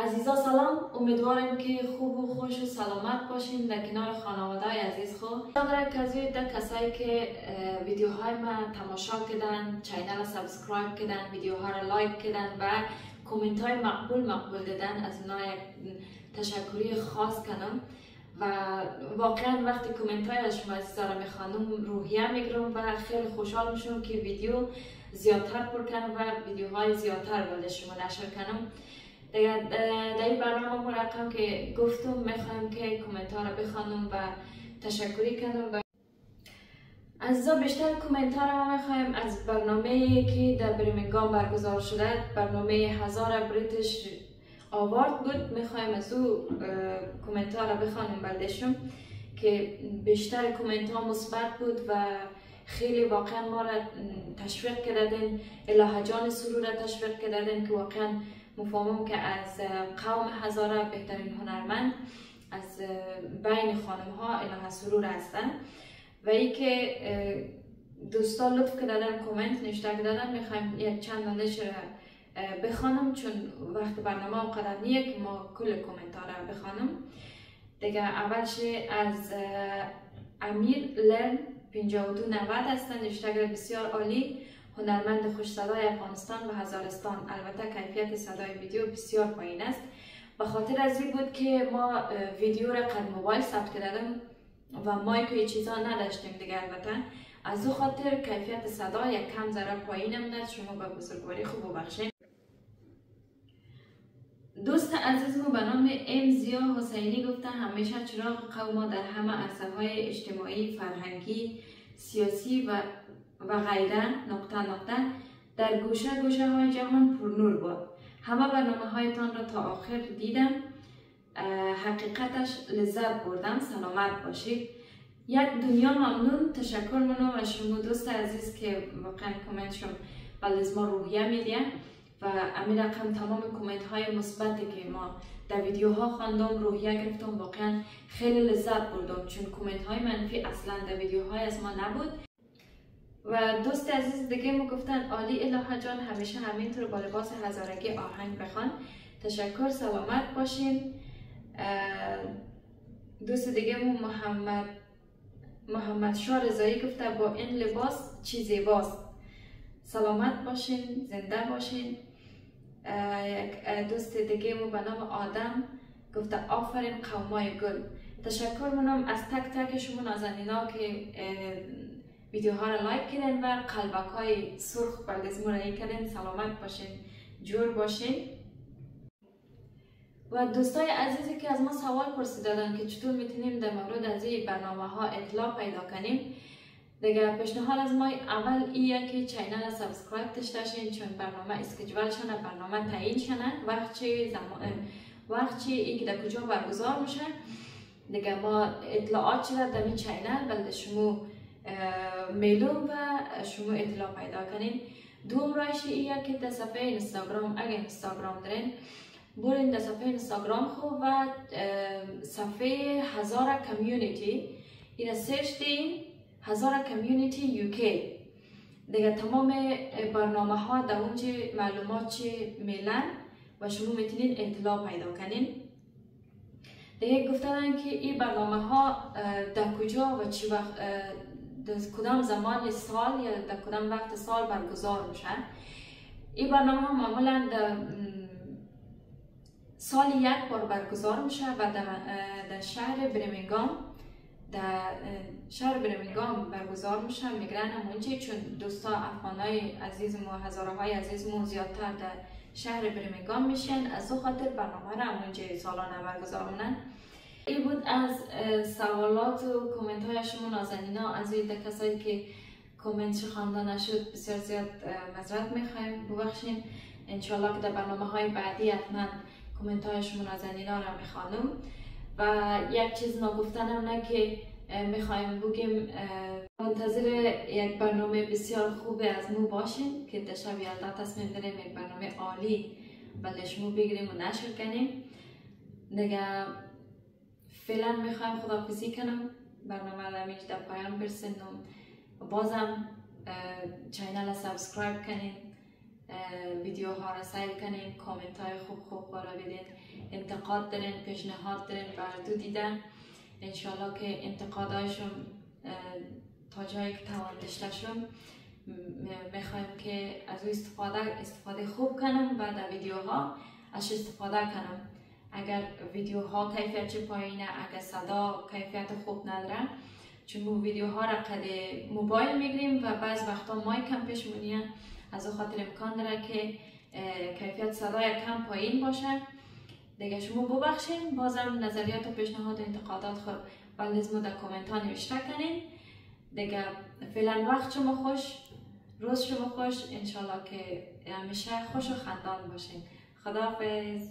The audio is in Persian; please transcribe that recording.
عزیزا سلام، امیدوارم که خوب و خوش و سلامت باشین در کنار خانواده عزیز خود. اگر کسایی که ویدیوهای من تماشا کردن، چینل را سابسکرایب کردن، ویدیوها را لایک کردن و کامنت های مقبول دادن، از اونا یک تشکری خاص کنم و واقعا وقتی کامنت های از شما عزیزا را میخوانم روحیه میگیرم و خیلی خوشحال میشم که ویدیو زیادتر پر کنم و ویدیوهای زیادتر برای شما نشر کنم. در این برنامه مرقم که گفتم میخوایم که کامنت ها را بخوانم و تشکری کنم. عزیزا بیشتر کامنت ها را میخوایم از برنامه که در برمنگام برگزار شده، برنامه 1000 بریتیش آوارد بود. میخوایم از او کامنت ها را بخوانم بردشم که بیشتر کامنت ها مثبت بود و خیلی واقعا ما را تشویق کردن. الهه جان سرور را تشویق کردن که واقعا مفهومم که از قوم هزاره بهترین هنرمند از بین خانم ها الهه سرور هستند و ای که دوستان لطف کردن کامنت نوشته دادن. میخوایم یک چند دانش را بخوانم چون وقت برنامه اونقدر نیه که ما کل کامنت ها را بخوانم دیگه. اولش از امیر لرن 5290 هستند. نوشته بسیار عالی، هنرمند خوش صدای افغانستان و هزارستان. البته کیفیت صدای ویدیو بسیار پایین است. به خاطر از این بود که ما ویدیو را قد موبایل ثبت کردیم و مایک و این چیزا نداشتیم دیگه. البته از او خاطر کیفیت صدا یک کم ذره پایین آمده. شما به بزرگواری خوب ببخشید. دوست عزیزمو به نام ام زیا حسینی گفته همیشه چراغ قوم در همه عرصه‌های اجتماعی، فرهنگی، سیاسی و غیره نقطه در گوشه های جهان پر نور باد. همه برنامه هایتان را تا آخر دیدم، حقیقتش لذت بردم. سلامت باشید. یک دنیا ممنون. تشکر منم از شما دوست عزیز که واقعا کامنت شما از ما روحیه میدید و امیر رقم تمام کامنت های مثبتی که ما در ویدیوها خواندم روحیه گرفتم. واقعا خیلی لذت بردم چون کامنت های منفی اصلا در ویدیوهای از ما نبود. و دوست عزیز دیگه ما گفتن عالی الهه جان، همیشه همینطور با لباس هزارگی آهنگ بخوان. تشکر، سلامت باشین. دوست دیگه ما محمد شاه رضایی گفته با این لباس چی زیباست. سلامت باشین، زنده باشین. یک دوست دیگه ما به نام آدم گفته آفرین قومای گل. تشکر منم از تک تک شما نازنینا که ویدیوها را لایک کردین و قلبک های سرخ بر دستمون را کردین. سلامت باشین، جور باشین. و دوستای عزیزی که از ما سوال پرسیدن که چطور میتونیم در مورد از این برنامه ها اطلاع پیدا کنیم دیگه، پیشنهاد از ما اول ایه که چینل سابسکرایب داشتین چون برنامه اسکیجول شنه، برنامه تعیین شنه وقت چی ای که در کجا برگزار میشه دیگه. ما اطلاعات چی را در این چینل بلده شما میلوم و شما اطلاع پیدا کنین. دوم رایش ایه که در صفحه اینستاگرام، اگه اینستاگرام دارین برین در صفحه اینستاگرام خوب و صفحه هزاره کمیونیتی اینا سرچ دین، هزاره کمیونیتی یوکی دیگه. تمام برنامه ها در اونجا معلومات چی میلن و شما میتونین اطلاع پیدا کنین دیگه. گفتن که این برنامه ها در کجا و چی وقت، در کدام زمان سال یا در کدام وقت سال برگزار میشه. این برنامه ها معمولا در سال یک بار برگزار میشه و در شهر برمنگام برگزار میشه. میگرن همونجا چون دوستا افغانای عزیز ما، هزاره های عزیز ما زیادتر در شهر برمنگام میشن، از او خاطر برنامه را همونجا سالانه برگزار مونن. این بود از سوالات و کامنت های شما نازنینا. از این کسایی که کامنت خوانده نشد بسیار زیاد معذرت میخوایم، ببخشین. انشالله که در برنامه های بعدی حتما کامنت های شما نازنینا را میخوانم. و یک چیز نگفتنم نه که میخوایم بگیم منتظر یک برنامه بسیار خوب از مو باشین که در شب یلدا تصمیم داریم یک برنامه عالی بلده شما بگیریم و نشر کنیم دیگه. فعلا میخوایم خداحافظی کنم، برنامه را میش در پایان برسونم. بازم چینل سابسکرایب کنین، ویدیوها را سیر کنین، کامنت های خوب را بدین، انتقاد دارین، پیشنهاد دارین بردو دیدن. انشالله که انتقادایشون تا جایی که توان داشتشون میخوایم که از او استفاده خوب کنم و در ویدیوها از استفاده کنم. اگر ویدیوها کیفیت پایینه، اگر صدا کیفیت خوب نداره، چون ما ویدیوها را قد موبایل میگیریم و بعض وقتا مایک کم پیشمونیه، از او خاطر امکان داره که کیفیت صدای کم پایین باشه. دیگه شما ببخشین، بازم نظریات و پیشنهاد و انتقادات خود بلدیز ما در کامنت ها نوشته کنین. دیگه فعلا وقت شما خوش، روز شما خوش، انشالله که همیشه خوش و خندان باشین. خداحافظ.